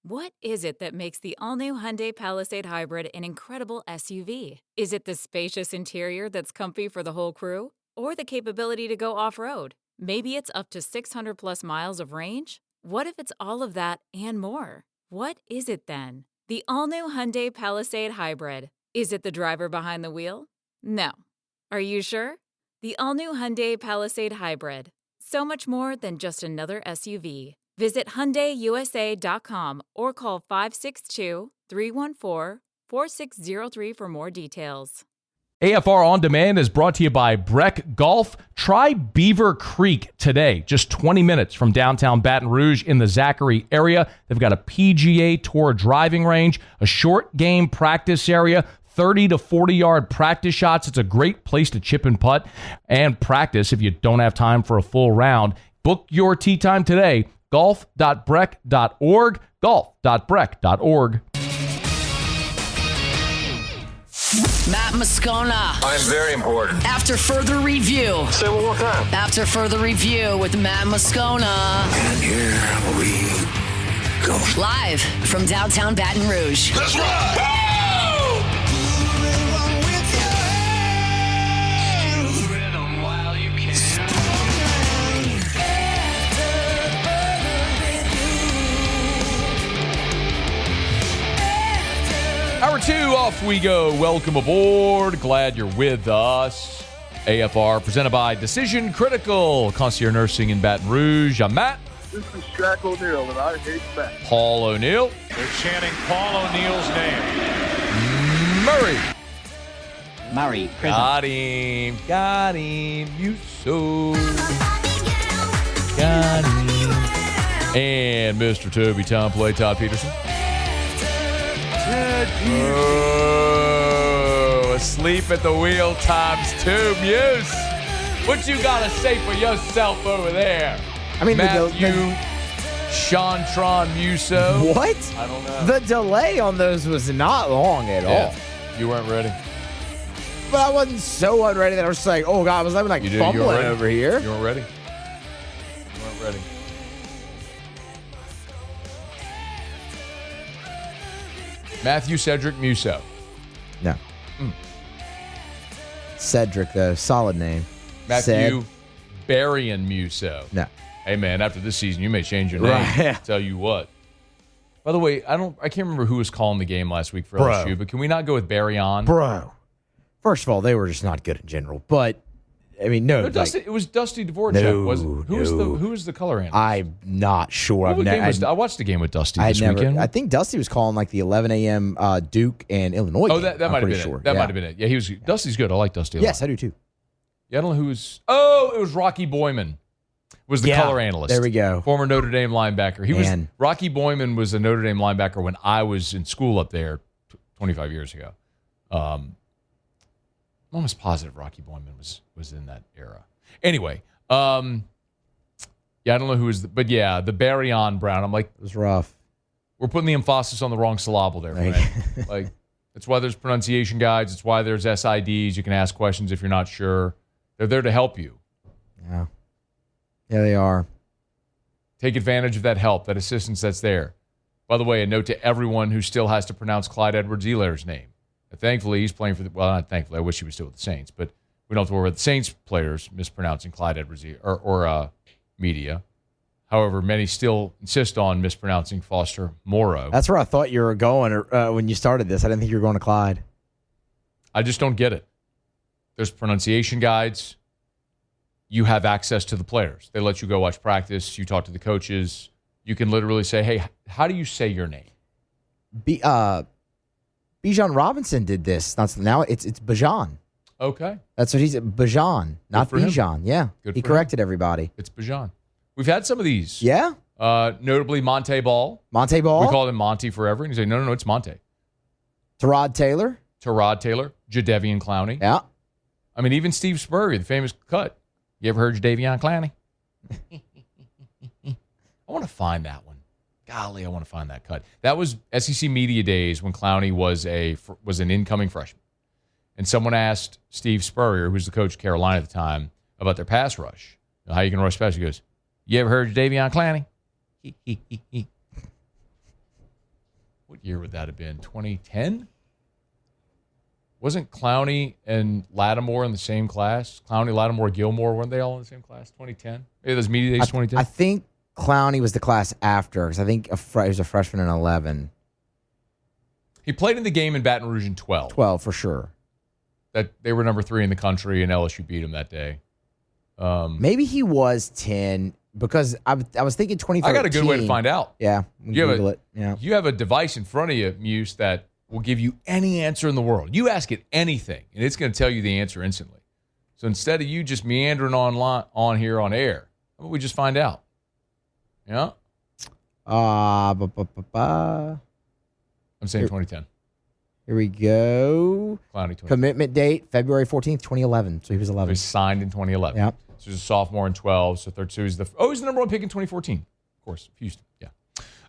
What is it that makes the all-new Hyundai Palisade Hybrid an incredible SUV? Is it the spacious interior that's comfy for the whole crew? Or the capability to go off-road? Maybe it's up to 600-plus miles of range? What if it's all of that and more? What is it then? The all-new Hyundai Palisade Hybrid. Is it the driver behind the wheel? No. Are you sure? The all-new Hyundai Palisade Hybrid. So much more than just another SUV. Visit HyundaiUSA.com or call 562-314-4603 for more details. AFR On Demand is brought to you by Breck Golf. Try Beaver Creek today, just 20 minutes from downtown Baton Rouge in the Zachary area. They've got a PGA Tour driving range, a short game practice area, 30 to 40-yard practice shots. It's a great place to chip and putt and practice if you don't have time for a full round. Book your tee time today. Golf.breck.org. Golf.breck.org. Matt Moscona. I'm very important. After further review. Say it one more time. After further review with Matt Moscona. And here we go. Live from downtown Baton Rouge. Let's ride! Woo! Hour 2, off we go. Welcome aboard. Glad you're with us. AFR, presented by Decision Critical, concierge nursing in Baton Rouge. I'm Matt. This is Shaq O'Neal, and I hate Matt. Paul O'Neal. They're chanting Paul O'Neal's name. Murray. Got him. Got him. Musso. Got him. And Mr. Toby Tom Play, Todd Peterson. Oh, asleep at the wheel times 2, Muse. What you got to say for yourself over there? I mean, Matthew, Shantron Musso. What? I don't know. The delay on those was not long at all. You weren't ready. But I wasn't so unready that I was just like, oh, God, I was like fumbling over here. You weren't ready. You weren't ready. Matthew Cedric Musso. No. Cedric, though. Solid name. Matthew Barian Musso. No. Hey, man, after this season, you may change your name. Right. Tell you what. By the way, I can't remember who was calling the game last week for LSU, but can we not go with Barian? Bro. First of all, they were just not good in general. But, I mean, no. It was Dusty Dvorak, No, wasn't it? Who was the color analyst? I'm not sure. I watched the game with Dusty this weekend. I think Dusty was calling like the 11 a.m. Duke and Illinois game. That might have been it. That might have been it. Yeah, Dusty's good. I like Dusty a lot. Yes, I do too. Yeah, I don't know who was. Oh, it was Rocky Boyman. Was the color analyst. There we go. Former Notre Dame linebacker. Rocky Boyman was a Notre Dame linebacker when I was in school up there 25 years ago. I'm almost positive Rocky Boyman was in that era. Anyway, I don't know who was, the Barion Brown. I'm like, it was rough. We're putting the emphasis on the wrong syllable there, right? Like, that's why there's pronunciation guides. It's why there's SIDs. You can ask questions if you're not sure. They're there to help you. Yeah. Yeah, they are. Take advantage of that help, that assistance that's there. By the way, a note to everyone who still has to pronounce Clyde Edwards-Helaire's name. But thankfully, he's playing for not thankfully, I wish he was still with the Saints, but we don't have to worry about the Saints players mispronouncing Clyde Edwards or media. However, many still insist on mispronouncing Foster Moreau. That's where I thought you were going when you started this. I didn't think you were going to Clyde. I just don't get it. There's pronunciation guides. You have access to the players. They let you go watch practice. You talk to the coaches. You can literally say, hey, how do you say your name? Bijan Robinson did this. Now it's Bijan. Okay. That's what he said. Bijan, not Bijan. Yeah. He corrected everybody. It's Bijan. We've had some of these. Yeah. Notably Monte Ball. Monte Ball. We called him Monty forever. And he said, no, it's Monte. Tyrod Taylor. Jadeveon Clowney. Yeah. I mean, even Steve Spurrier, the famous cut. You ever heard Jadeveon Clowney? I want to find that one. Golly, I want to find that cut. That was SEC Media Days when Clowney was an incoming freshman. And someone asked Steve Spurrier, who was the coach of Carolina at the time, about their pass rush. How you can rush pass? He goes, you ever heard of Jadeveon Clowney? what year would that have been? 2010? Wasn't Clowney and Lattimore in the same class? Clowney, Lattimore, Gilmore, weren't they all in the same class? 2010? Maybe those media days 2010? I think Clowney was the class after, because I think he was a freshman in 11. He played in the game in Baton Rouge in 12. 12, for sure. That they were number 3 in the country, and LSU beat him that day. Maybe he was 10, because I was thinking 2013. I got a good way to find out. Yeah, Google it. Yeah. You have a device in front of you, Muse, that will give you any answer in the world. You ask it anything, and it's going to tell you the answer instantly. So instead of you just meandering on here on air, how about we just find out? Yeah? I'm saying 2010. Here we go. Clowney 2010. Commitment date, February 14th, 2011. So he was 11. He was signed in 2011. Yep. So he's a sophomore in 12. So he's the number 1 pick in 2014. Of course, Houston. Yeah.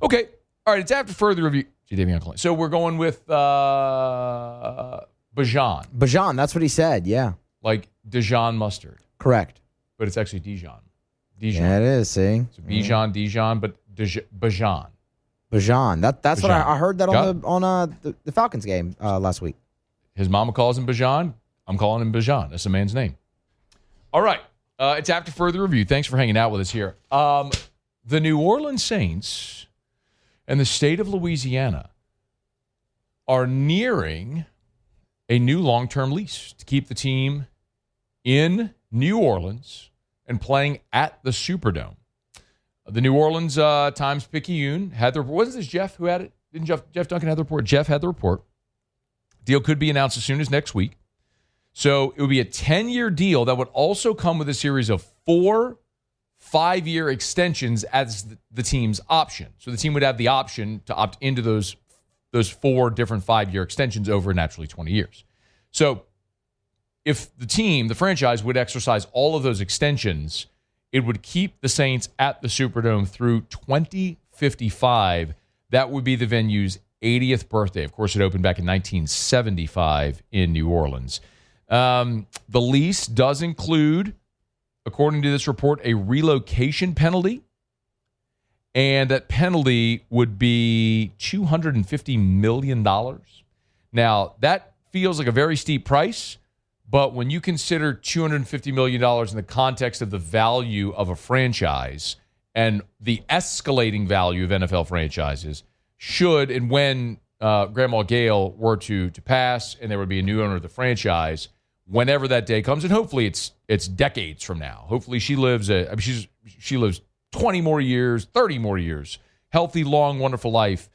Okay. All right. It's after further review. So we're going with Bajan. Bajan, that's what he said, yeah. Like Dijon mustard. Correct. But it's actually Dijon. Yeah, it is, see? So Dijon, but Bajan. Bajan. That's Bajan. what I heard that on the Falcons game last week. His mama calls him Bajan. I'm calling him Bajan. That's the man's name. All right. It's after further review. Thanks for hanging out with us here. The New Orleans Saints and the state of Louisiana are nearing a new long-term lease to keep the team in New Orleans and playing at the Superdome. The New Orleans Times-Picayune had the report. Wasn't this Jeff who had it? Didn't Jeff Duncan have the report? Jeff had the report. Deal could be announced as soon as next week. So it would be a 10-year deal that would also come with a series of 4 5-year extensions as the team's option. So the team would have the option to opt into those 4 different 5-year extensions over naturally 20 years. So if the franchise would exercise all of those extensions, it would keep the Saints at the Superdome through 2055. That would be the venue's 80th birthday. Of course, it opened back in 1975 in New Orleans. The lease does include, according to this report, a relocation penalty. And that penalty would be $250 million. Now, that feels like a very steep price, but when you consider $250 million in the context of the value of a franchise and the escalating value of NFL franchises, should and when Grandma Gail were to pass and there would be a new owner of the franchise, whenever that day comes, and hopefully it's decades from now. Hopefully she lives she lives 20 more years, 30 more years, healthy, long, wonderful life.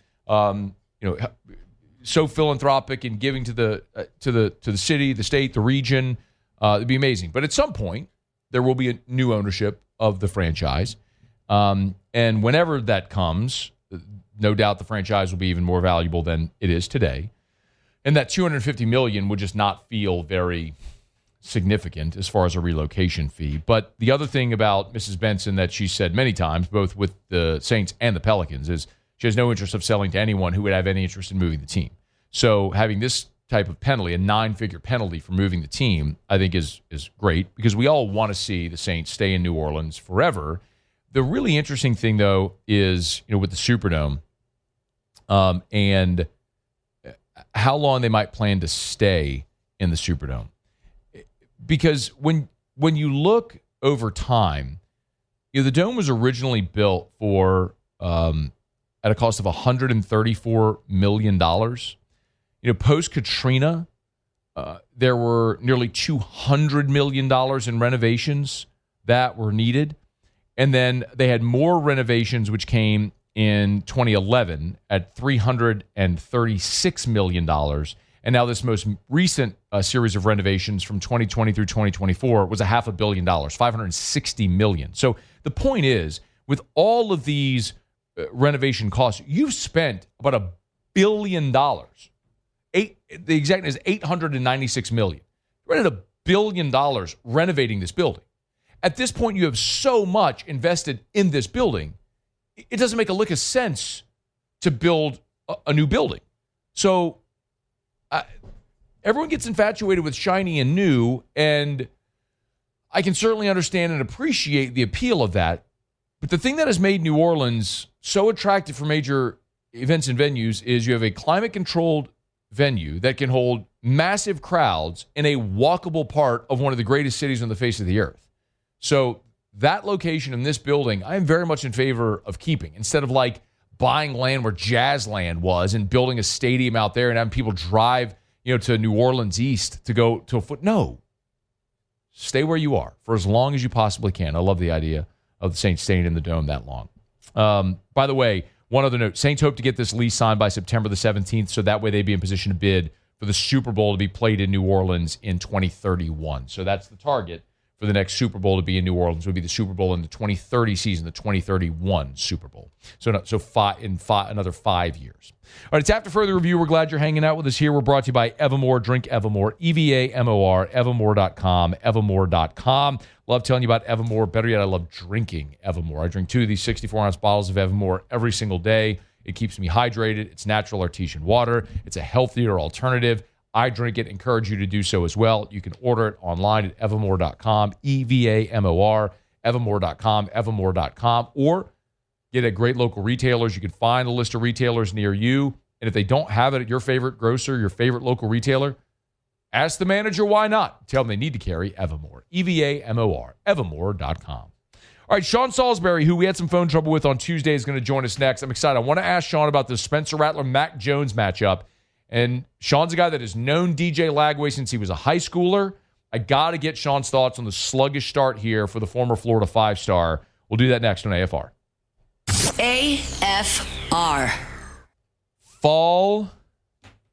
So philanthropic and giving to the city, the state, the region. It'd be amazing. But at some point, there will be a new ownership of the franchise, and whenever that comes, no doubt the franchise will be even more valuable than it is today. And that $250 million would just not feel very significant as far as a relocation fee. But the other thing about Mrs. Benson that she said many times, both with the Saints and the Pelicans, is she has no interest of selling to anyone who would have any interest in moving the team. So having this type of penalty, a 9-figure penalty for moving the team, I think is great because we all want to see the Saints stay in New Orleans forever. The really interesting thing, though, is with the Superdome and how long they might plan to stay in the Superdome. Because when you look over time, the Dome was originally built for at a cost of $134 million. Post-Katrina, there were nearly $200 million in renovations that were needed. And then they had more renovations, which came in 2011 at $336 million. And now this most recent series of renovations from 2020 through 2024 was $500 million, $560 million. So the point is, with all of these renovation costs, you've spent about $1 billion. The exact is $896 million. You rented $1 billion renovating this building. At this point, you have so much invested in this building, it doesn't make a lick of sense to build a new building. So everyone gets infatuated with shiny and new, and I can certainly understand and appreciate the appeal of that. But the thing that has made New Orleans so attractive for major events and venues is you have a climate-controlled venue that can hold massive crowds in a walkable part of one of the greatest cities on the face of the earth. So that location in this building, I am very much in favor of keeping, instead of like buying land where Jazzland was and building a stadium out there and having people drive, to New Orleans East to go to a foot. No. Stay where you are for as long as you possibly can. I love the idea of the Saints staying in the Dome that long. By the way, one other note, Saints hope to get this lease signed by September the 17th, so that way they'd be in position to bid for the Super Bowl to be played in New Orleans in 2031. So that's the target for the next Super Bowl to be in New Orleans. It would be the Super Bowl in the 2030 season, the 2031 Super Bowl. So another 5 years. All right, it's after further review. We're glad you're hanging out with us here. We're brought to you by Evermore. Drink Evermore, EVAMOR, Evermore.com, Evermore.com. Love telling you about Evermore. Better yet, I love drinking Evermore. I drink 2 of these 64-ounce bottles of Evermore every single day. It keeps me hydrated. It's natural artesian water. It's a healthier alternative. I drink it. Encourage you to do so as well. You can order it online at Evermore.com, EVAMOR, Evermore.com, Evermore.com, or get at great local retailers. You can find a list of retailers near you, and if they don't have it at your favorite grocer, your favorite local retailer, ask the manager why not. Tell them they need to carry Evermore, EVAMOR, Evermore.com. All right, Sean Salisbury, who we had some phone trouble with on Tuesday, is going to join us next. I'm excited. I want to ask Sean about the Spencer Rattler-Mac Jones matchup. And Sean's a guy that has known DJ Lagway since he was a high schooler. I got to get Sean's thoughts on the sluggish start here for the former Florida 5-star. We'll do that next on AFR. AFR. Fall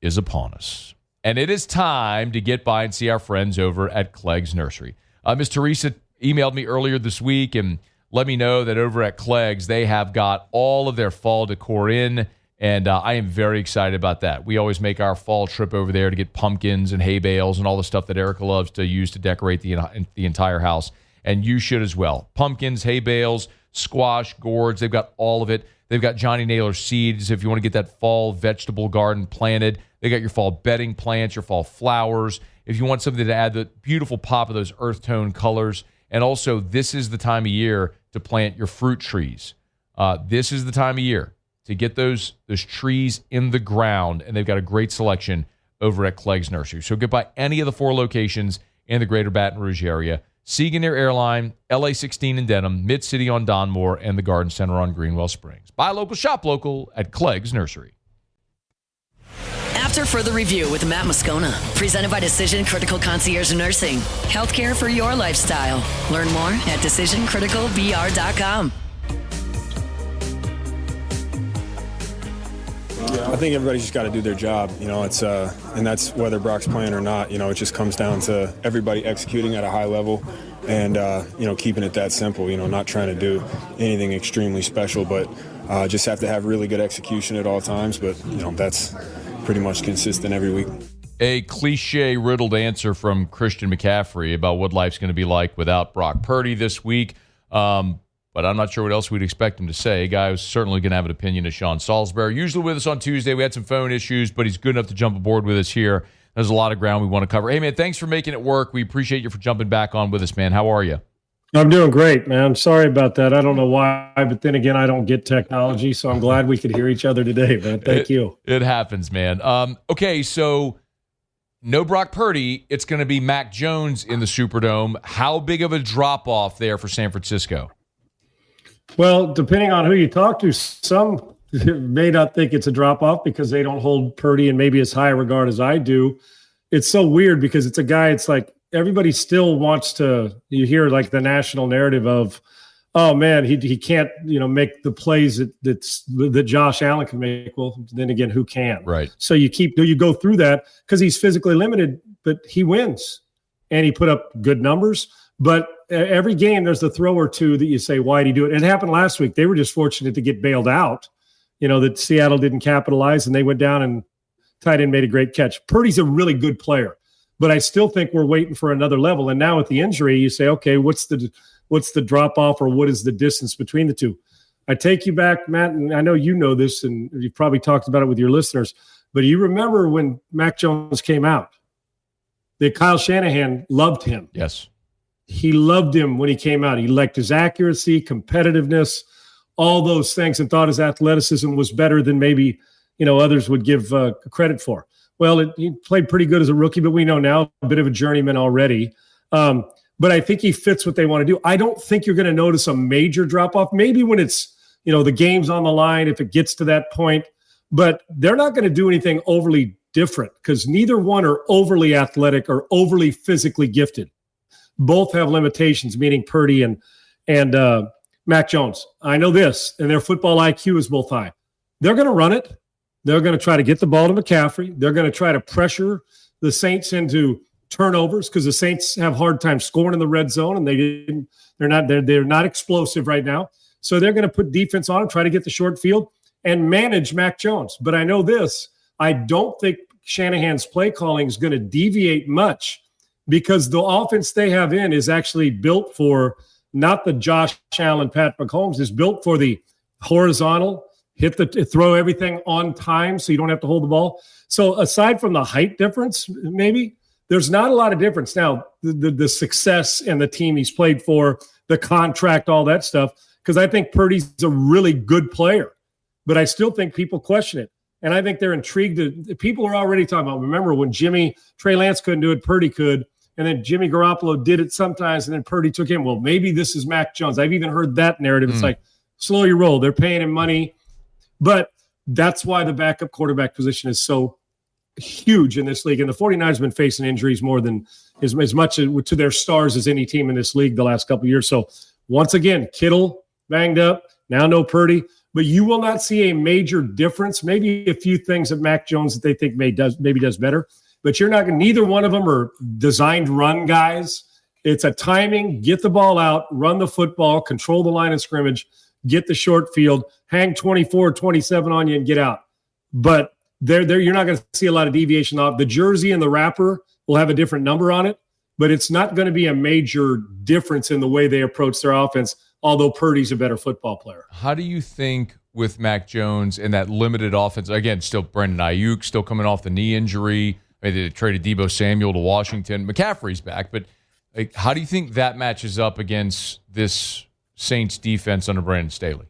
is upon us, and it is time to get by and see our friends over at Clegg's Nursery. Miss Teresa emailed me earlier this week and let me know that over at Clegg's, they have got all of their fall decor in, and I am very excited about that. We always make our fall trip over there to get pumpkins and hay bales and all the stuff that Erica loves to use to decorate the entire house, and you should as well. Pumpkins, hay bales, squash, gourds, they've got all of it. They've got Johnny Naylor seeds if you want to get that fall vegetable garden planted. They got your fall bedding plants, your fall flowers. If you want something to add the beautiful pop of those earth tone colors. And also, this is the time of year to plant your fruit trees. This is the time of year to get those trees in the ground, and they've got a great selection over at Clegg's Nursery. So get by any of the 4 locations in the greater Baton Rouge area. Seagoneer Airline, LA 16 in Denham, Mid-City on Donmore, and the Garden Center on Greenwell Springs. Buy local, shop local at Clegg's Nursery. After further review with Matt Moscona, presented by Decision Critical Concierge Nursing. Healthcare for your lifestyle. Learn more at decisioncriticalbr.com. I think everybody's just got to do their job, it's and that's whether Brock's playing or not. It just comes down to everybody executing at a high level and keeping it that simple, not trying to do anything extremely special, but just have to have really good execution at all times. But that's pretty much consistent every week. A cliche riddled answer from Christian McCaffrey about what life's going to be like without Brock Purdy this week. But I'm not sure what else we'd expect him to say. A guy who's certainly going to have an opinion is Sean Salisbury. Usually with us on Tuesday. We had some phone issues, but he's good enough to jump aboard with us here. There's a lot of ground we want to cover. Hey, man, thanks for making it work. We appreciate you for jumping back on with us, man. How are you? I'm doing great, man. Sorry about that. I don't know why, but then again, I don't get technology, so I'm glad we could hear each other today, man. Thank you. It happens, man. Okay, so no Brock Purdy. It's going to be Mac Jones in the Superdome. How big of a drop-off there for San Francisco? Well, depending on who you talk to, some may not think it's a drop-off because they don't hold Purdy in maybe as high a regard as I do. It's so weird because it's a guy, it's like everybody still wants to, you hear like the national narrative of, oh, man, he can't, make the plays that Josh Allen can make. Well, then again, who can? Right. So you go through that because he's physically limited, but he wins. And he put up good numbers. But every game, there's a throw or two that you say, why did he do it? It happened last week. They were just fortunate to get bailed out, that Seattle didn't capitalize, and they went down and tight end made a great catch. Purdy's a really good player, but I still think we're waiting for another level. And now with the injury, you say, okay, what's the drop-off or what is the distance between the two? I take you back, Matt, and I know you know this, and you've probably talked about it with your listeners, but you remember when Mac Jones came out, that Kyle Shanahan loved him. Yes. He loved him when he came out. He liked his accuracy, competitiveness, all those things and thought his athleticism was better than maybe, others would give credit for. Well, he played pretty good as a rookie, but we know now a bit of a journeyman already. But I think he fits what they want to do. I don't think you're going to notice a major drop-off. Maybe when it's, the game's on the line, if it gets to that point. But they're not going to do anything overly different because neither one are overly athletic or overly physically gifted. Both have limitations, meaning Purdy and Mac Jones. I know this, and their football IQ is both high. They're going to run it. They're going to try to get the ball to McCaffrey. They're going to try to pressure the Saints into turnovers because the Saints have hard time scoring in the red zone, and they're not explosive right now. So they're going to put defense on them, try to get the short field, and manage Mac Jones. But I know this: I don't think Shanahan's play calling is going to deviate much because the offense they have in is actually built for not the Josh Allen, Pat Mahomes. Is built for the horizontal, throw everything on time so you don't have to hold the ball. So aside from the height difference, maybe there's not a lot of difference. Now, the success and the team he's played for, the contract, all that stuff, because I think Purdy's a really good player. But I still think people question it. And I think they're intrigued. People are already talking about, remember when Trey Lance couldn't do it, Purdy could. And then Jimmy Garoppolo did it sometimes, and then Purdy took him. Well, maybe this is Mac Jones. I've even heard that narrative. It's like, slow your roll. They're paying him money. But that's why the backup quarterback position is so huge in this league. And the 49ers have been facing injuries more than as much to their stars as any team in this league the last couple of years. So once again, Kittle banged up. Now no Purdy. But you will not see a major difference. Maybe a few things of Mac Jones that they think maybe does better. But you're not going. Neither one of them are designed run guys. It's a timing, get the ball out, run the football, control the line of scrimmage, get the short field, hang 24, 27 on you, and get out. But you're not going to see a lot of deviation off. The jersey and the wrapper will have a different number on it, but it's not going to be a major difference in the way they approach their offense, although Purdy's a better football player. How do you think with Mac Jones and that limited offense, again, still Brandon Ayuk still coming off the knee injury, they traded Deebo Samuel to Washington. McCaffrey's back, but how do you think that matches up against this Saints defense under Brandon Staley?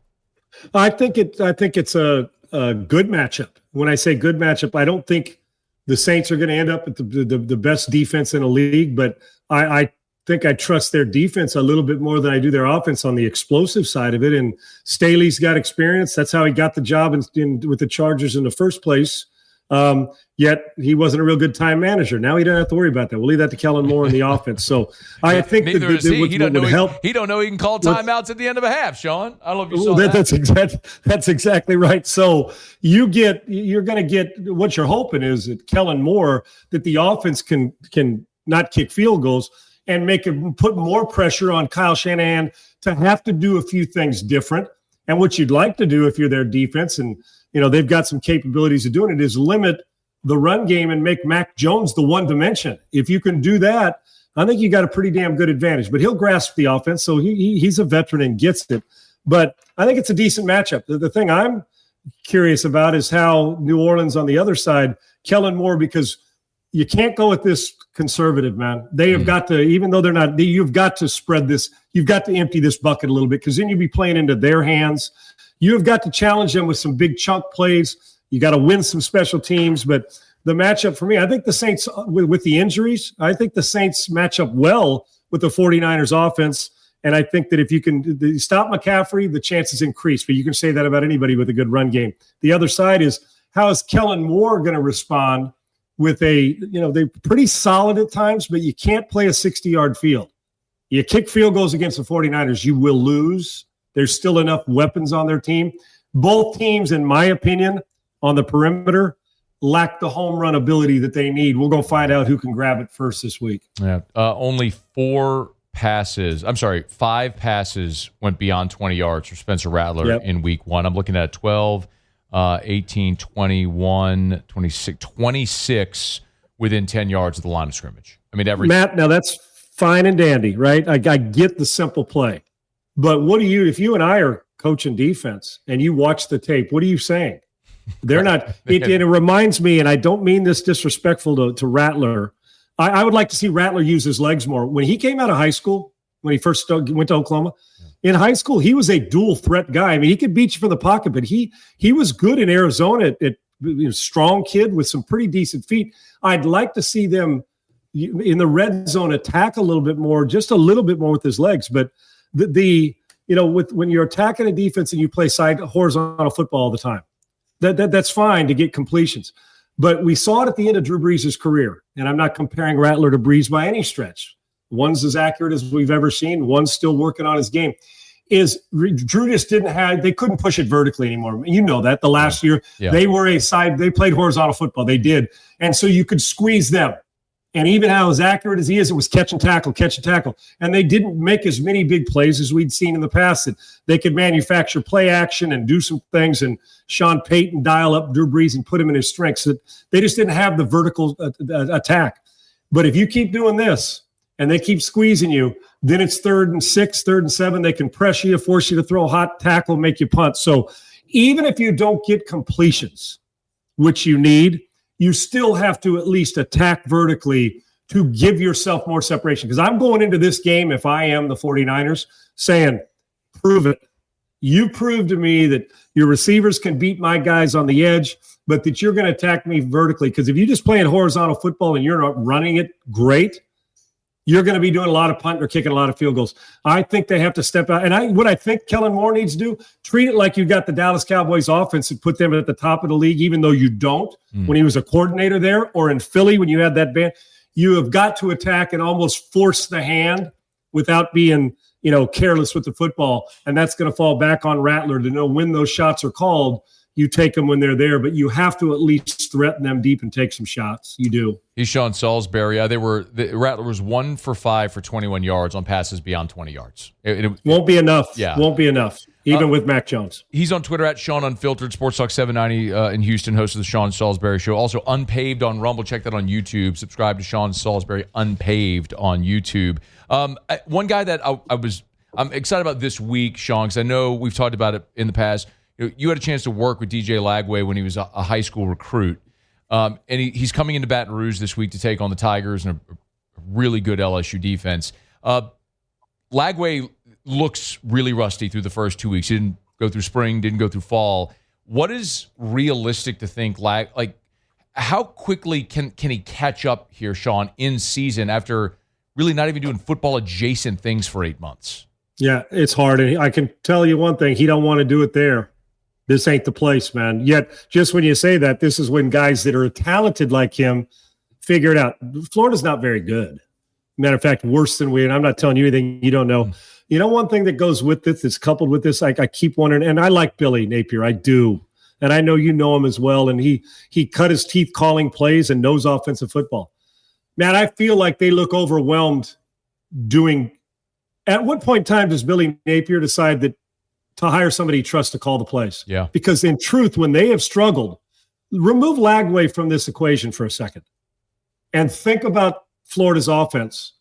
I think it's a good matchup. When I say good matchup, I don't think the Saints are going to end up with the best defense in the league, but I think I trust their defense a little bit more than I do their offense on the explosive side of it. And Staley's got experience. That's how he got the job with the Chargers in the first place. Yet he wasn't a real good time manager. Now he doesn't have to worry about that. We'll leave that to Kellen Moore in the offense. So I think he don't know he can call timeouts at the end of a half, Sean. I don't know if you saw that. That's exactly right. So you're going to get what you're hoping is that Kellen Moore, that the offense can not kick field goals and put more pressure on Kyle Shanahan to have to do a few things different. And what you'd like to do if you're their defense, and they've got some capabilities of doing it, is limit the run game and make Mac Jones the one dimension. If you can do that, I think you got a pretty damn good advantage. But he'll grasp the offense, so he's a veteran and gets it. But I think it's a decent matchup. The thing I'm curious about is how New Orleans on the other side, Kellen Moore, because you can't go with this conservative, man. They have got to, even though they're not, you've got to spread this. You've got to empty this bucket a little bit because then you'll be playing into their hands. You have got to challenge them with some big chunk plays. You got to win some special teams. But the matchup for me, I think the Saints, with the injuries, I think the Saints match up well with the 49ers offense. And I think that if you can stop McCaffrey, the chances increase. But you can say that about anybody with a good run game. The other side is, how is Kellen Moore going to respond with they're pretty solid at times, but you can't play a 60-yard field. You kick field goals against the 49ers, you will lose. There's still enough weapons on their team. Both teams, in my opinion, on the perimeter, lack the home run ability that they need. We're going to find out who can grab it first this week. Yeah, only 5 passes went beyond 20 yards for Spencer Rattler in week 1. I'm looking at 12, 18, 21, 26, 26 within 10 yards of the line of scrimmage. I mean, Matt, now that's fine and dandy, right? I get the simple play. But if you and I are coaching defense and you watch the tape, what are you saying? They're not. It reminds me, and I don't mean this disrespectful to Rattler. I would like to see Rattler use his legs more. When he came out of high school, when he first went to Oklahoma. In high school, he was a dual threat guy. I mean, he could beat you from the pocket, but he was good in Arizona at strong kid with some pretty decent feet. I'd like to see them in the red zone attack a little bit more, just a little bit more with his legs. But when you're attacking a defense and you play side horizontal football all the time, that's fine to get completions. But we saw it at the end of Drew Brees' career, and I'm not comparing Rattler to Brees by any stretch. One's as accurate as we've ever seen. One's still working on his game. Drew just they couldn't push it vertically anymore. You know that the last year they were they played horizontal football. They did. And so you could squeeze them. And even how as accurate as he is, it was catch and tackle. And they didn't make as many big plays as we'd seen in the past. That they could manufacture play action and do some things. And Sean Payton dial up Drew Brees and put him in his strengths. That they just didn't have the vertical attack. But if you keep doing this and they keep squeezing you, then it's 3rd and 6, 3rd and 7. They can press you, force you to throw a hot tackle, make you punt. So even if you don't get completions, which you need, you still have to at least attack vertically to give yourself more separation. Because I'm going into this game, if I am the 49ers, saying, prove it. You prove to me that your receivers can beat my guys on the edge, but that you're going to attack me vertically. Because if you just play in horizontal football and you're not running it great, you're going to be doing a lot of punting or kicking a lot of field goals. I think they have to step out. And what I think Kellen Moore needs to do, treat it like you got the Dallas Cowboys offense and put them at the top of the league, even though you don't. When he was a coordinator there, or in Philly when you had that band, you have got to attack and almost force the hand without being, careless with the football. And that's going to fall back on Rattler to know when those shots are called. You take them when they're there, but you have to at least threaten them deep and take some shots. You do. He's Sean Salisbury. Rattler was 1 for 5 for 21 yards on passes beyond 20 yards. It won't be enough. Yeah. Won't be enough, even with Mac Jones. He's on Twitter at Sean Unfiltered, Sports Talk 790 in Houston, host of the Sean Salisbury Show. Also Unpaved on Rumble. Check that on YouTube. Subscribe to Sean Salisbury Unpaved on YouTube. One guy that I'm excited about this week, Sean, because I know we've talked about it in the past. You had a chance to work with DJ Lagway when he was a high school recruit. And he's coming into Baton Rouge this week to take on the Tigers and a really good LSU defense. Lagway looks really rusty through the first 2 weeks. He didn't go through spring, didn't go through fall. What is realistic to think, how quickly can he catch up here, Sean, in season after really not even doing football-adjacent things for 8 months? Yeah, it's hard. And I can tell you one thing, he don't want to do it there. This ain't the place, man. Yet, just when you say that, this is when guys that are talented like him figure it out. Florida's not very good. Matter of fact, worse than we. And I'm not telling you anything you don't know. You know, one thing that goes with this, that's coupled with this, I keep wondering, and I like Billy Napier. I do. And I know you know him as well. And he cut his teeth calling plays and knows offensive football. Man, I feel like they look overwhelmed doing. At what point in time does Billy Napier decide that to hire somebody he trusts to call the plays? Yeah. Because in truth, when they have struggled, remove Lagway from this equation for a second and think about Florida's offense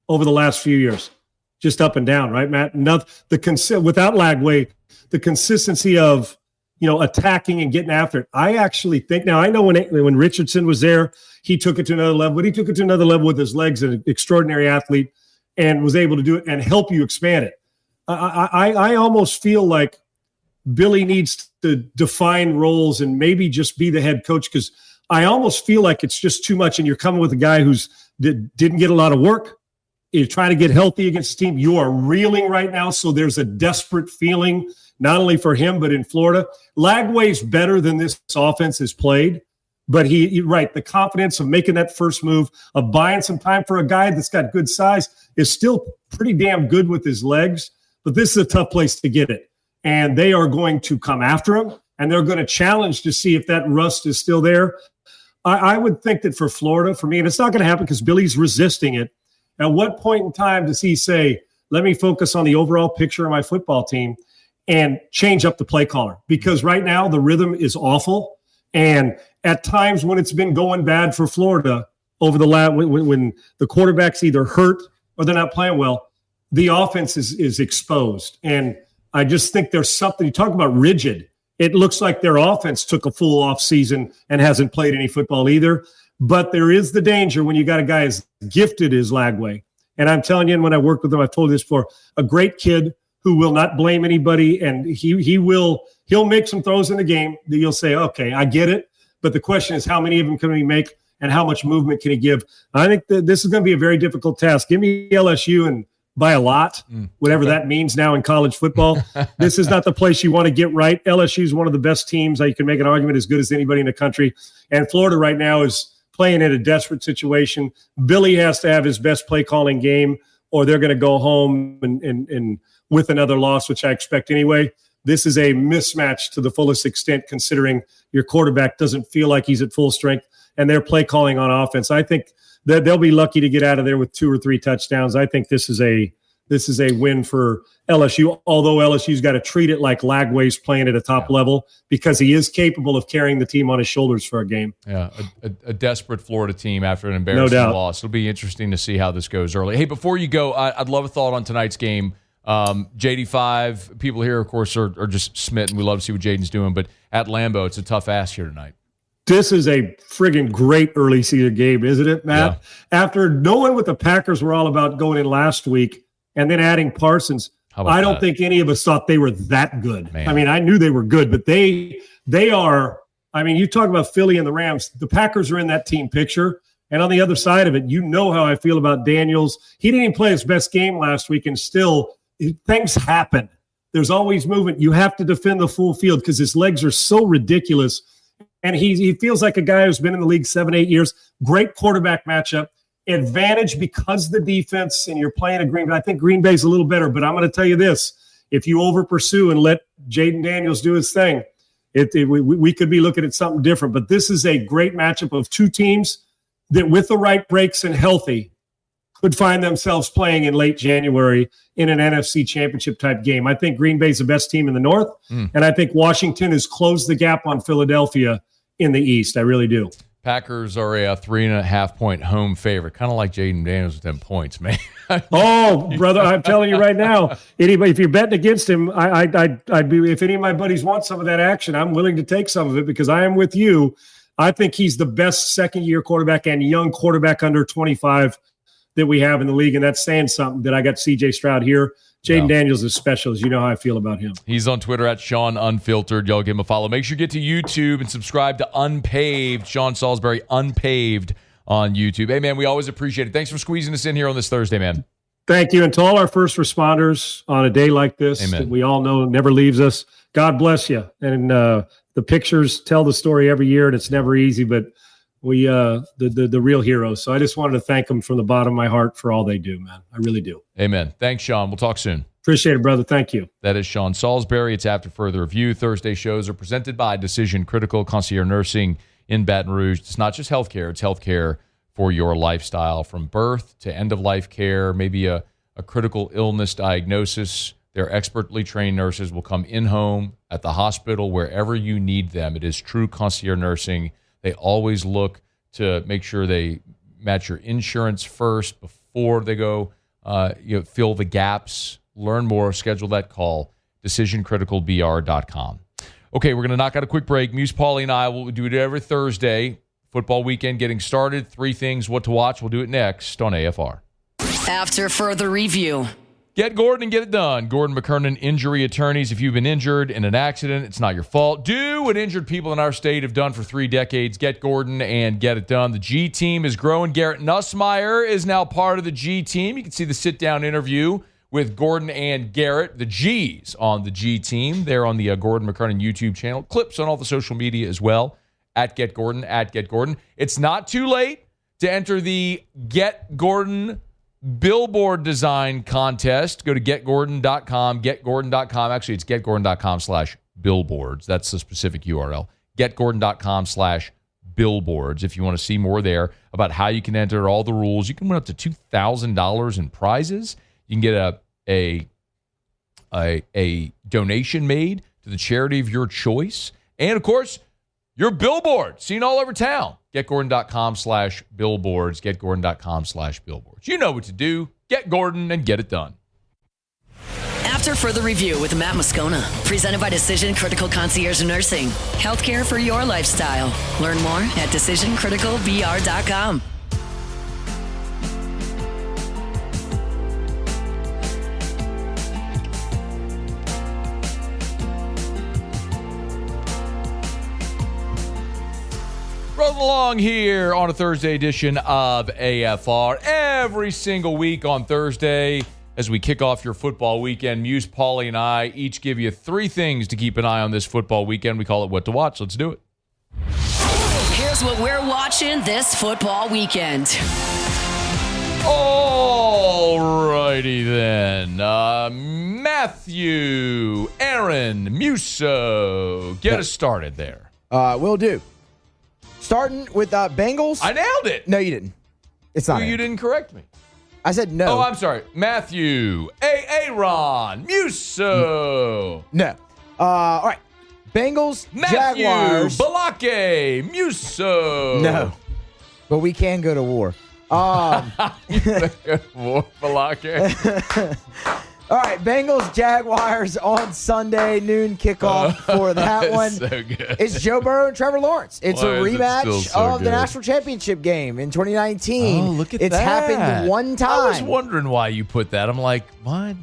over the last few years, just up and down, right, Matt? Without Lagway, the consistency of, attacking and getting after it. I actually think now, I know when Richardson was there, he took it to another level, but he took it to another level with his legs, an extraordinary athlete, and was able to do it and help you expand it. I almost feel like Billy needs to define roles and maybe just be the head coach, because I almost feel like it's just too much, and you're coming with a guy who's didn't get a lot of work. You're trying to get healthy against the team. You are reeling right now, so there's a desperate feeling, not only for him but in Florida. Lagway's better than this offense has played, but the confidence of making that first move, of buying some time for a guy that's got good size, is still pretty damn good with his legs. But this is a tough place to get it. And they are going to come after him, and they're going to challenge to see if that rust is still there. I would think that for Florida, for me, and it's not going to happen because Billy's resisting it, at what point in time does he say, let me focus on the overall picture of my football team and change up the play caller? Because right now the rhythm is awful. And at times when it's been going bad for Florida over the last, when the quarterback's either hurt or they're not playing well, the offense is exposed. And I just think there's something, you talk about rigid. It looks like their offense took a full off season and hasn't played any football either. But there is the danger when you got a guy as gifted as Lagway And I'm telling you, and when I worked with him, I've told you this before, a great kid who will not blame anybody, and he'll make some throws in the game that you'll say, okay, I get it. But the question is, how many of them can he make, and how much movement can he give? I think that this is going to be a very difficult task. Give me LSU and by a lot, whatever that means now in college football. This is not the place you want to get right. LSU is one of the best teams. You can make an argument as good as anybody in the country. And Florida right now is playing in a desperate situation. Billy has to have his best play calling game, or they're going to go home and with another loss, which I expect anyway. This is a mismatch to the fullest extent, considering your quarterback doesn't feel like he's at full strength, and they're play calling on offense. I think that they'll be lucky to get out of there with 2 or 3 touchdowns. I think this is a win for LSU, although LSU's got to treat it like Lagway's playing at a top level, because he is capable of carrying the team on his shoulders for a game. Yeah, a desperate Florida team after an embarrassing loss. It'll be interesting to see how this goes early. Hey, before you go, I'd love a thought on tonight's game. JD5, people here, of course, are just smitten. We love to see what Jaden's doing, but at Lambeau, it's a tough ask here tonight. This is a friggin' great early season game, isn't it, Matt? Yeah. After knowing what the Packers were all about going in last week and then adding Parsons, I don't think any of us thought they were that good. Man. I mean, I knew they were good, but they are – I mean, you talk about Philly and the Rams. The Packers are in that team picture. And on the other side of it, you know how I feel about Daniels. He didn't even play his best game last week, and still things happen. There's always movement. You have to defend the full field because his legs are so ridiculous. And he feels like a guy who's been in the league 7-8 years. Great quarterback matchup. Advantage because the defense, and you're playing a Green Bay. I think Green Bay's a little better, but I'm going to tell you this. If you over-pursue and let Jaden Daniels do his thing, we could be looking at something different. But this is a great matchup of two teams that, with the right breaks and healthy, could find themselves playing in late January in an NFC championship-type game. I think Green Bay's the best team in the North, and I think Washington has closed the gap on Philadelphia in the East. I really do. Packers are a 3.5-point home favorite, kind of like Jaden Daniels with 10 points, man. Oh, brother, I'm telling you right now, anybody, if you're betting against him, I'd be. If any of my buddies want some of that action, I'm willing to take some of it because I am with you. I think he's the best second-year quarterback and young quarterback under 25 that we have in the league, and that's saying something. That I got C.J. Stroud here. Jaden Daniels is special, as you know how I feel about him. He's on Twitter at Sean Unfiltered. Y'all give him a follow. Make sure you get to YouTube and subscribe to Unpaved, Sean Salisbury, Unpaved on YouTube. Hey, man, we always appreciate it. Thanks for squeezing us in here on this Thursday, man. Thank you. And to all our first responders on a day like this, that we all know never leaves us, God bless you. And the pictures tell the story every year, and it's never easy, but we the real heroes. So I just wanted to thank them from the bottom of my heart for all they do, man. I really do. Amen. Thanks, Sean. We'll talk soon. Appreciate it, brother. Thank you. That is Sean Salisbury. It's After Further Review. Thursday shows are presented by Decision Critical Concierge Nursing in Baton Rouge. It's not just healthcare. It's healthcare for your lifestyle, from birth to end-of-life care, maybe a critical illness diagnosis. Their expertly trained nurses will come in-home, at the hospital, wherever you need them. It is true concierge nursing. They always look to make sure they match your insurance first before they go fill the gaps. Learn more. Schedule that call. DecisionCriticalBR.com. Okay, we're going to knock out a quick break. Muse, Paulie, and I will do it every Thursday. Football weekend getting started. 3 things what to watch. We'll do it next on AFR. After Further Review. Get Gordon and get it done. Gordon McKernan Injury Attorneys. If you've been injured in an accident, it's not your fault. Do what injured people in our state have done for 3 decades. Get Gordon and get it done. The G team is growing. Garrett Nussmeier is now part of the G team. You can see the sit-down interview with Gordon and Garrett, the G's on the G team. They're on the Gordon McKernan YouTube channel. Clips on all the social media as well. At Get Gordon. It's not too late to enter the Get Gordon billboard design contest. Go to getgordon.com, getgordon.com. Actually, it's getgordon.com/billboards. That's the specific URL. Getgordon.com/billboards. If you want to see more there about how you can enter, all the rules, you can win up to $2,000 in prizes. You can get a donation made to the charity of your choice. And, of course, your billboard seen all over town. GetGordon.com/billboards. GetGordon.com/billboards. You know what to do. Get Gordon and get it done. After Further Review with Matt Moscona. Presented by Decision Critical Concierge Nursing. Healthcare for your lifestyle. Learn more at DecisionCriticalBR.com. Rolling along here on a Thursday edition of AFR. Every single week on Thursday, as we kick off your football weekend, Muse, Paulie, and I each give you 3 things to keep an eye on this football weekend. We call it What to Watch. Let's do it. Here's what we're watching this football weekend. All righty then. Matthew, Aaron, Musso, get us started there. Will do. Starting with Bengals. I nailed it. No, you didn't. It's not. You didn't correct me. I said no. Oh, I'm sorry. Matthew, Aaron, Musso. No. All right. Bengals, Matthew, Jaguars. Balake, Musso. No. But we can go to war. War, Balake. All right, Bengals, Jaguars on Sunday, noon kickoff for that one. So good. It's Joe Burrow and Trevor Lawrence. It's Why a is it rematch still so of good? the national championship game in 2019. Oh, look at it's that. happened one time. I was wondering why you put that. I'm like, why?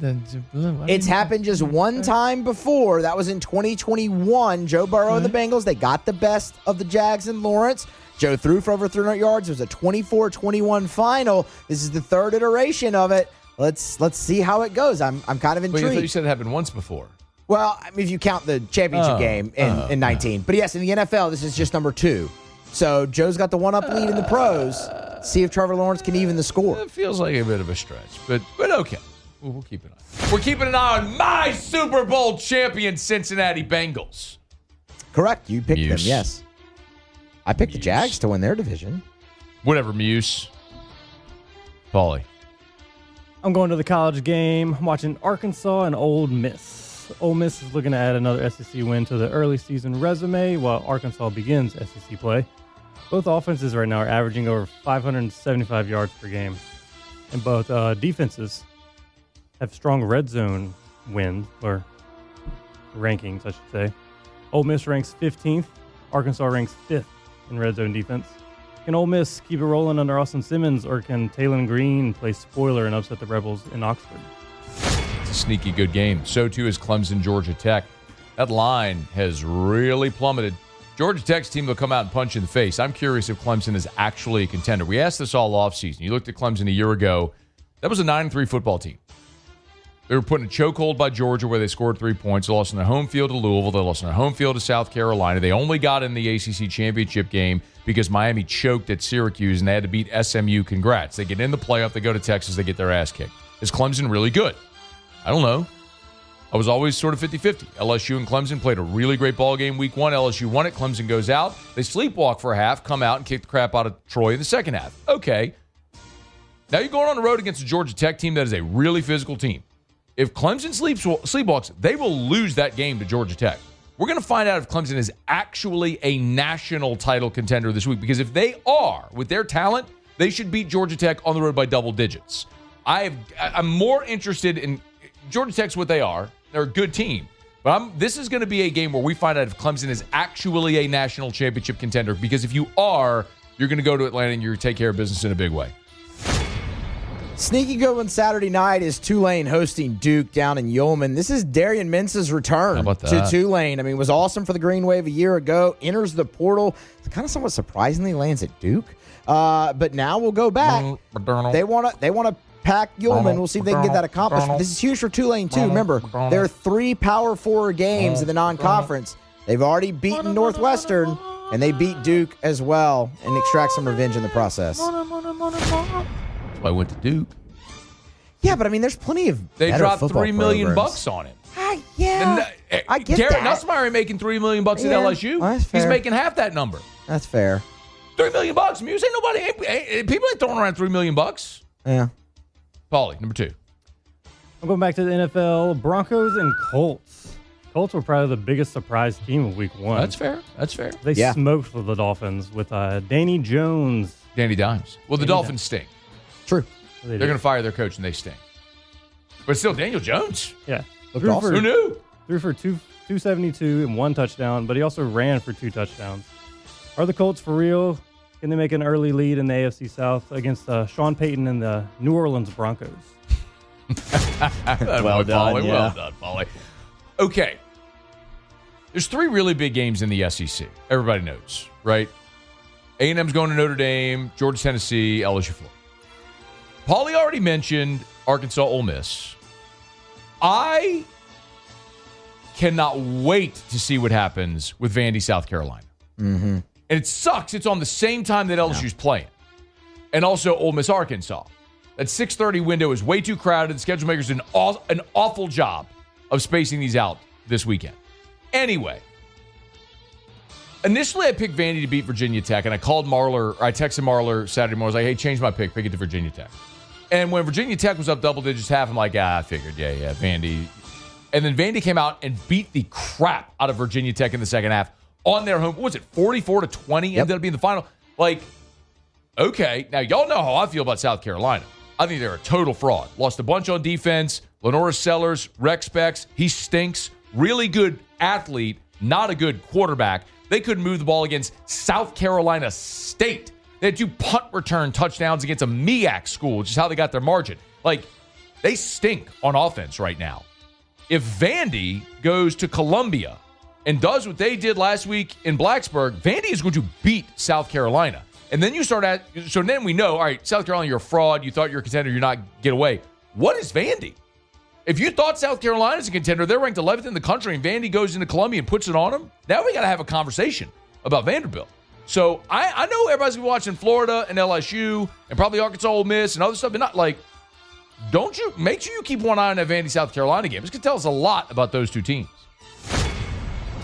It's happened just one time before. That was in 2021. Joe Burrow and the Bengals, they got the best of the Jags and Lawrence. Joe threw for over 300 yards. It was a 24-21 final. This is the third iteration of it. Let's see how it goes. I'm kind of intrigued. Wait, I thought you said it happened once before. Well, I mean, if you count the championship game in 19. But yes, in the NFL, this is just number 2. So Joe's got the one-up lead in the pros. See if Trevor Lawrence can even the score. It feels like a bit of a stretch, but okay. We'll keep an eye. We're keeping an eye on my Super Bowl champion Cincinnati Bengals. Correct. You picked Muse. them, yes. I picked the Jags to win their division. Whatever, Muse. Paulie. I'm going to the college game. I'm watching Arkansas and Ole Miss. Ole Miss is looking to add another SEC win to the early season resume while Arkansas begins SEC play. Both offenses right now are averaging over 575 yards per game. And both defenses have strong red zone wins, or rankings, I should say. Ole Miss ranks 15th. Arkansas ranks 5th in red zone defense. Can Ole Miss keep it rolling under Austin Simmons, or can Taylon Green play spoiler and upset the Rebels in Oxford? It's a sneaky good game. So too is Clemson, Georgia Tech. That line has really plummeted. Georgia Tech's team will come out and punch you in the face. I'm curious if Clemson is actually a contender. We asked this all offseason. You looked at Clemson a year ago. That was a 9-3 football team. They were put in a chokehold by Georgia where they scored 3 points. They lost in their home field to Louisville. They lost in their home field to South Carolina. They only got in the ACC championship game because Miami choked at Syracuse and they had to beat SMU. Congrats. They get in the playoff. They go to Texas. They get their ass kicked. Is Clemson really good? I don't know. I was always sort of 50-50. LSU and Clemson played a really great ball game week 1. LSU won it. Clemson goes out. They sleepwalk for a half, come out and kick the crap out of Troy in the second half. Okay. Now you're going on the road against a Georgia Tech team that is a really physical team. If Clemson sleepwalks, they will lose that game to Georgia Tech. We're going to find out if Clemson is actually a national title contender this week, because if they are, with their talent, they should beat Georgia Tech on the road by double digits. I'm more interested in Georgia Tech's what they are. They're a good team. But this is going to be a game where we find out if Clemson is actually a national championship contender, because if you are, you're going to go to Atlanta and you're going to take care of business in a big way. Sneaky good one Saturday night is Tulane hosting Duke down in Yeoman. This is Darian Mintz's return to Tulane. I mean, it was awesome for the Green Wave a year ago. Enters the portal. Kind of somewhat surprisingly lands at Duke. But now we'll go back. They want to pack Yeoman. We'll see if they can get that accomplished. But this is huge for Tulane, too. Remember, there are 3 Power 4 games in the non-conference. They've already beaten Northwestern, and they beat Duke as well and extract some revenge in the process. That's why I went to Duke. Yeah, but I mean, there's plenty of They dropped $3 million programs. on him. Yeah, I get Garrett that. Nussmeier ain't making $3 million at LSU. Well, that's fair. He's making half that number. That's fair. $3 million. Muse ain't nobody. People ain't throwing around $3 million. Yeah. Paulie, number 2. I'm going back to the NFL. Broncos and Colts. Colts were probably the biggest surprise team of week 1. That's fair. That's fair. They smoked the Dolphins with Danny Jones. Danny Dimes. Well, the Dolphins stink. True. They're going to fire their coach and they stink. But still, Daniel Jones. Yeah. Awesome. Who knew? Threw for 272 and 1 touchdown, but he also ran for 2 touchdowns. Are the Colts for real? Can they make an early lead in the AFC South against Sean Payton and the New Orleans Broncos? Well done, Paulie. Yeah. Well done, Paulie. Okay. There's 3 really big games in the SEC. Everybody knows, right? A&M's going to Notre Dame, Georgia, Tennessee, LSU, Florida. Paulie already mentioned Arkansas, Ole Miss. I cannot wait to see what happens with Vandy, South Carolina. Mm-hmm. And it sucks. It's on the same time that LSU's playing. And also Ole Miss, Arkansas. That 6:30 window is way too crowded. The schedule makers did an awful job of spacing these out this weekend. Anyway, initially I picked Vandy to beat Virginia Tech, and I texted Marler Saturday morning. I was like, hey, change my pick it to Virginia Tech. And when Virginia Tech was up double digits half, I'm like, I figured, yeah, Vandy. And then Vandy came out and beat the crap out of Virginia Tech in the second half on their home. What was it, 44-20? Ended up being the final. Like, okay, now y'all know how I feel about South Carolina. I think they're a total fraud. Lost a bunch on defense. Lenora Sellers, Rex Specs, he stinks. Really good athlete, not a good quarterback. They couldn't move the ball against South Carolina State. They had 2 punt return touchdowns against a MEAC school, which is how they got their margin. Like, they stink on offense right now. If Vandy goes to Columbia and does what they did last week in Blacksburg, Vandy is going to beat South Carolina. And then so then we know, all right, South Carolina, you're a fraud. You thought you're a contender. You're not, get away. What is Vandy? If you thought South Carolina's a contender, they're ranked 11th in the country, and Vandy goes into Columbia and puts it on them, now we got to have a conversation about Vanderbilt. So I know everybody's going to be watching Florida and LSU and probably Arkansas, Ole Miss and other stuff, but not like, make sure you keep one eye on that Vandy, South Carolina game. It's going to tell us a lot about those two teams.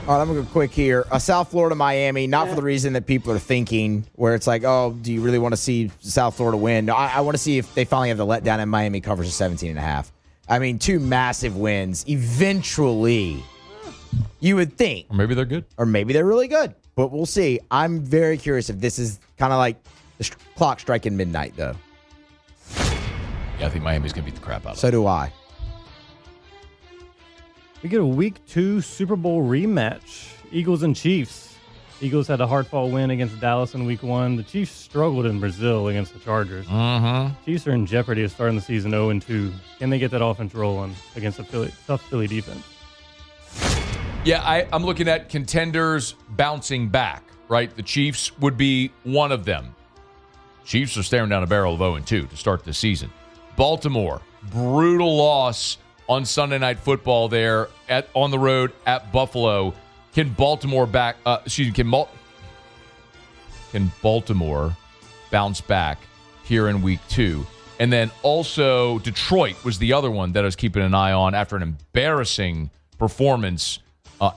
All right, I'm going to go quick here. South Florida, Miami, not for the reason that people are thinking, where it's like, oh, do you really want to see South Florida win? No, I want to see if they finally have the letdown and Miami covers a 17.5. I mean, 2 massive wins. Eventually, you would think. Or maybe they're good. Or maybe they're really good. But we'll see. I'm very curious if this is kind of like the clock striking midnight, though. Yeah, I think Miami's going to beat the crap out of them. So do I. We get a Week 2 Super Bowl rematch. Eagles and Chiefs. Eagles had a hard-fought win against Dallas in Week 1. The Chiefs struggled in Brazil against the Chargers. Chiefs are in jeopardy of starting the season 0-2. Can they get that offense rolling against a tough Philly defense? Yeah, I'm looking at contenders bouncing back, right? The Chiefs would be one of them. Chiefs are staring down a barrel of 0-2 to start the season. Baltimore, brutal loss on Sunday Night Football there on the road at Buffalo. Can Baltimore can Baltimore bounce back here in Week 2? And then also Detroit was the other one that I was keeping an eye on after an embarrassing performance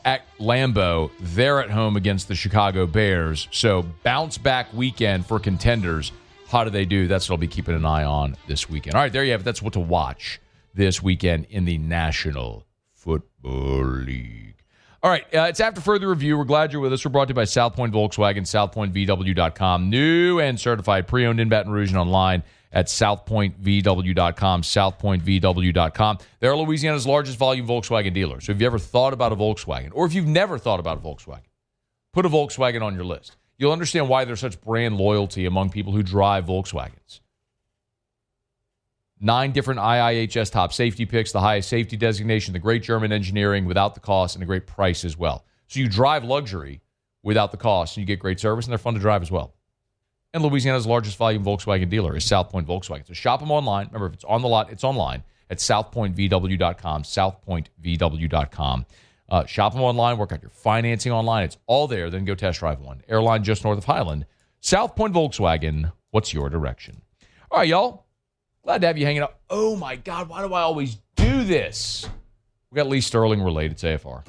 at Lambeau. They're at home against the Chicago Bears. So bounce back weekend for contenders. How do they do? That's what I'll be keeping an eye on this weekend. All right, there you have it. That's what to watch this weekend in the National Football League. All right, it's After Further Review. We're glad you're with us. We're brought to you by South Point Volkswagen, southpointvw.com. New and certified pre-owned in Baton Rouge and online at southpointvw.com, southpointvw.com. They're Louisiana's largest volume Volkswagen dealer. So if you ever thought about a Volkswagen, or if you've never thought about a Volkswagen, put a Volkswagen on your list. You'll understand why there's such brand loyalty among people who drive Volkswagens. 9 different IIHS top safety picks, the highest safety designation, the great German engineering without the cost, and a great price as well. So you drive luxury without the cost, and you get great service, and they're fun to drive as well. And Louisiana's largest volume Volkswagen dealer is South Point Volkswagen. So shop them online. Remember, if it's on the lot, it's online at southpointvw.com, southpointvw.com. Shop them online, work out your financing online. It's all there. Then go test drive one. Airline just north of Highland. South Point Volkswagen, what's your direction? All right, y'all. Glad to have you hanging out. Oh, my God, why do I always do this? We got Lee Sterling related to AFR.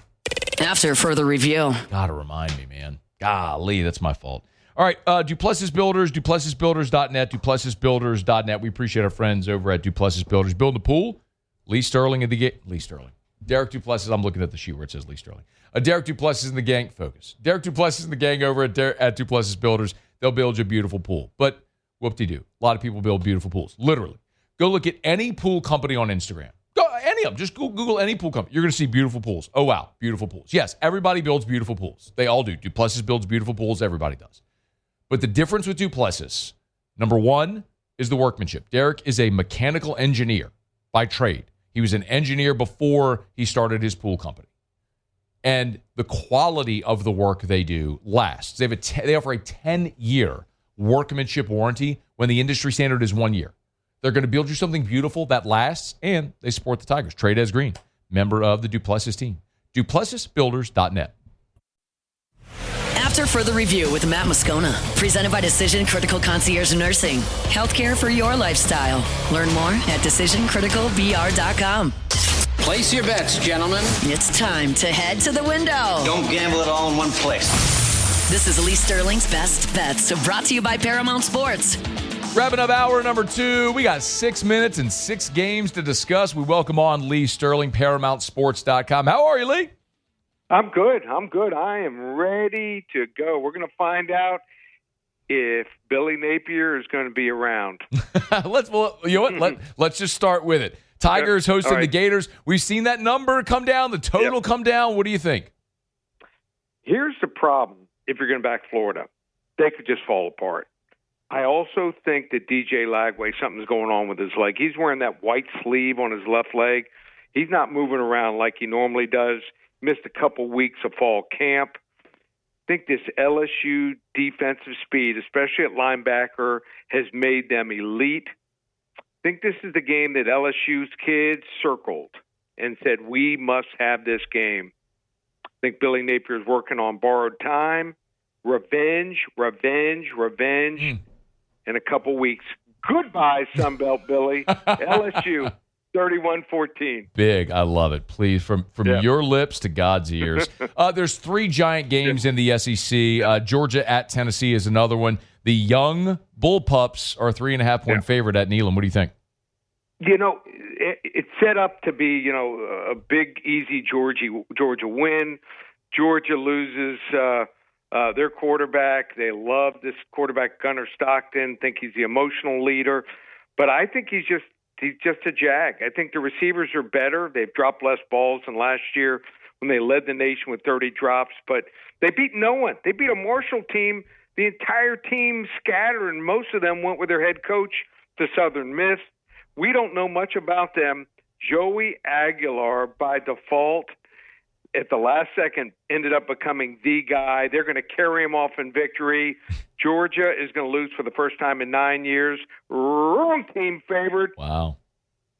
After Further Review. Gotta remind me, man. Golly, that's my fault. All right, Duplessis Builders, DuplessisBuilders.net, DuplessisBuilders.net. We appreciate our friends over at Duplessis Builders. Build a pool. Lee Sterling at the gate. Lee Sterling. Derek Duplessis. I'm looking at the sheet where it says Lee Sterling. Derek Duplessis and the gang. Focus. Derek Duplessis and the gang over at Duplessis Builders. They'll build you a beautiful pool. But whoop-de-doo. A lot of people build beautiful pools. Literally. Go look at any pool company on Instagram. Go any of them. Just Google any pool company. You're going to see beautiful pools. Oh, wow. Beautiful pools. Yes, everybody builds beautiful pools. They all do. Duplessis builds beautiful pools. Everybody does. But the difference with Duplessis, number one, is the workmanship. Derek is a mechanical engineer by trade. He was an engineer before he started his pool company. and the quality of the work they do lasts. They offer a 10-year workmanship warranty when the industry standard is 1 year. They're going to build you something beautiful that lasts, and they support the Tigers. Trade as green, member of the Duplessis team. DuplessisBuilders.net. After further review with Matt Moscona, presented by Decision Critical Concierge Nursing. Healthcare for your lifestyle. Learn more at DecisionCriticalBR.com. Place your bets, gentlemen. It's time to head to the window. Don't gamble it all in one place. This is Lee Sterling's Best Bets, brought to you by Paramount Sports. Wrapping up hour number 2. We got 6 minutes and 6 games to discuss. We welcome on Lee Sterling, ParamountSports.com. How are you, Lee? I'm good. I am ready to go. We're going to find out if Billy Napier is going to be around. Let's just start with it. Tigers hosting the Gators. We've seen that number come down, the total come down. What do you think? Here's the problem if you're going to back Florida. They could just fall apart. I also think that DJ Lagway, something's going on with his leg. He's wearing that white sleeve on his left leg. He's not moving around like he normally does. Missed a couple weeks of fall camp. I think this LSU defensive speed, especially at linebacker, has made them elite. I think this is the game that LSU's kids circled and said, we must have this game. I think Billy Napier's working on borrowed time, revenge in a couple weeks. Goodbye, Sunbelt Billy. LSU, 31-14. Big. I love it. Please, from your lips to God's ears. There's 3 giant games in the SEC. Georgia at Tennessee is another one. The young Bullpups are a 3.5-point favorite at Neyland. What do you think? It's set up to be, a big, easy Georgia win. Georgia loses their quarterback. They love this quarterback, Gunnar Stockton, think he's the emotional leader. But I think he's just a jag. I think the receivers are better. They've dropped less balls than last year when they led the nation with 30 drops. But they beat no one. They beat a Marshall team. The entire team scattered, and most of them went with their head coach to Southern Miss. We don't know much about them. Joey Aguilar, by default, at the last second, ended up becoming the guy. They're going to carry him off in victory. Georgia is going to lose for the first time in 9 years. Wrong team favored. Wow.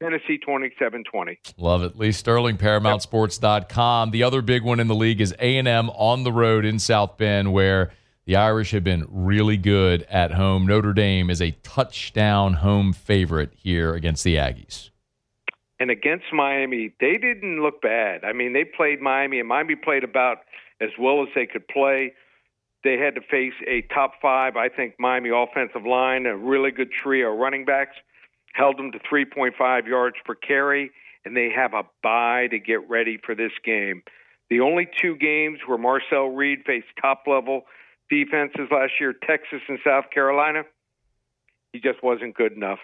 Tennessee 27-20. Love it. Lee Sterling, ParamountSports.com. The other big one in the league is A&M on the road in South Bend, where the Irish have been really good at home. Notre Dame is a touchdown home favorite here against the Aggies. And against Miami, they didn't look bad. I mean, they played Miami, and Miami played about as well as they could play. They had to face a top 5, I think, Miami offensive line, a really good trio of running backs, held them to 3.5 yards per carry, and they have a bye to get ready for this game. The only 2 games where Marcel Reed faced top-level defenses last year, Texas and South Carolina, he just wasn't good enough.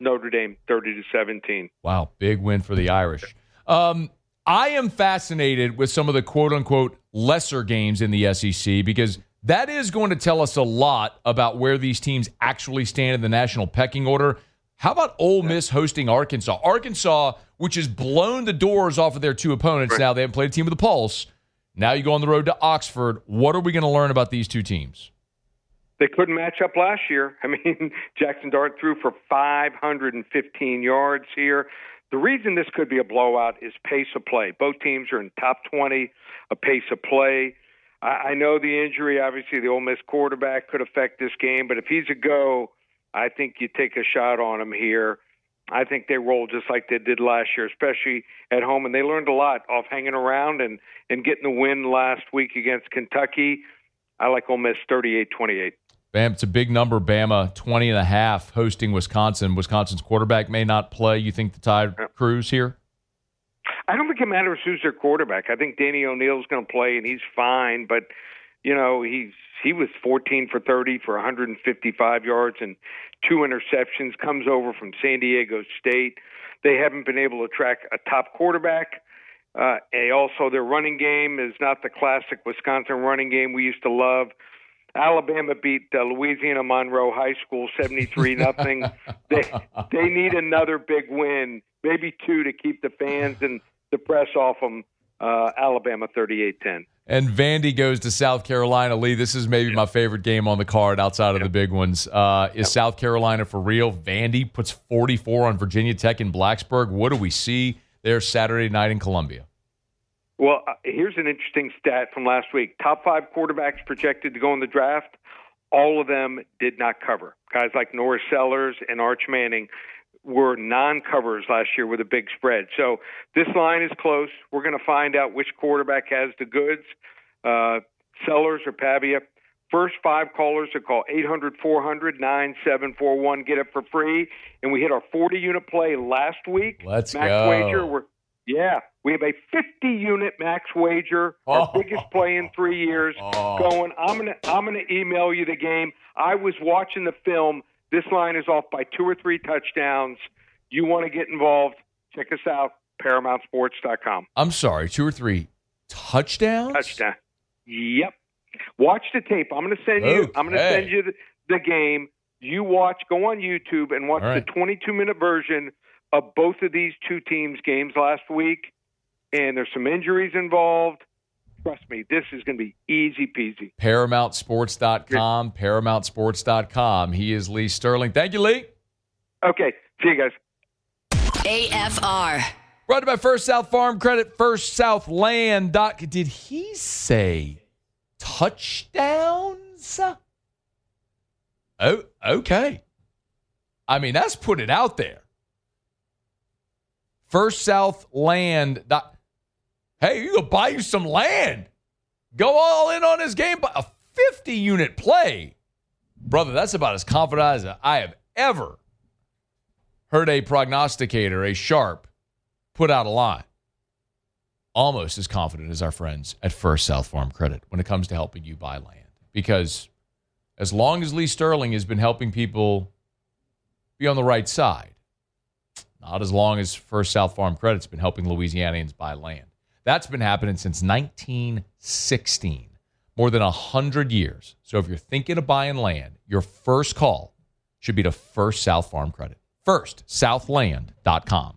Notre Dame, 30-17. Wow, big win for the Irish. I am fascinated with some of the quote-unquote lesser games in the SEC because that is going to tell us a lot about where these teams actually stand in the national pecking order. How about Ole Miss hosting Arkansas? Arkansas, which has blown the doors off of their 2 opponents. Now they haven't played a team with a pulse. Now you go on the road to Oxford. What are we going to learn about these 2 teams? They couldn't match up last year. I mean, Jackson Dart threw for 515 yards here. The reason this could be a blowout is pace of play. Both teams are in top 20 of pace of play. I know the injury, obviously, the Ole Miss quarterback could affect this game, but if he's a go, I think you take a shot on him here. I think they roll just like they did last year, especially at home, and they learned a lot off hanging around and getting the win last week against Kentucky. I like Ole Miss 38-28. Bam, it's a big number. Bama 20.5 hosting Wisconsin. Wisconsin's quarterback may not play. You think the Tide cruise here? I don't think it matters who's their quarterback. I think Danny O'Neill's going to play, and he's fine. But he was 14 for 30 for 155 yards and 2 interceptions. Comes over from San Diego State. They haven't been able to track a top quarterback. Also, their running game is not the classic Wisconsin running game we used to love. Alabama beat Louisiana Monroe High School 73-0. They need another big win, maybe 2, to keep the fans and the press off them Alabama 38-10. And Vandy goes to South Carolina. Lee, this is maybe my favorite game on the card outside of the big ones. Is South Carolina for real? Vandy puts 44 on Virginia Tech in Blacksburg. What do we see there Saturday night in Columbia? Well, here's an interesting stat from last week. Top 5 quarterbacks projected to go in the draft, all of them did not cover. Guys like Norris Sellers and Arch Manning were non-covers last year with a big spread. So this line is close. We're going to find out which quarterback has the goods, Sellers or Pavia. First 5 callers to call 800-400-9741. Get it for free. And we hit our 40-unit play last week. Let's max go. Wager. We have a 50-unit max wager, our biggest play in 3 years. Going. I'm gonna email you the game. I was watching the film. This line is off by 2 or 3 touchdowns. You want to get involved? Check us out, ParamountSports.com. I'm sorry, 2 or 3 touchdowns? Touchdown. Yep. Watch the tape. I'm going to send you. Okay. I'm going to send you the game. You watch. Go on YouTube and watch the 22-minute version of both of these two teams' games last week. And there's some injuries involved. Trust me, this is going to be easy peasy. ParamountSports.com, ParamountSports.com. He is Lee Sterling. Thank you, Lee. Okay. See you guys. AFR. Brought to you by First South Farm Credit, First South Land. Did he say touchdowns? Oh, okay. I mean, that's put it out there. First South Land. Hey, you go buy you some land. Go all in on this game. A 50-unit play. Brother, that's about as confident as I have ever heard a prognosticator, a sharp, put out a line. Almost as confident as our friends at First South Farm Credit when it comes to helping you buy land. Because as long as Lee Sterling has been helping people be on the right side, not as long as First South Farm Credit's been helping Louisianians buy land. That's been happening since 1916, more than 100 years. So if you're thinking of buying land, your first call should be to First South Farm Credit. FirstSouthLand.com.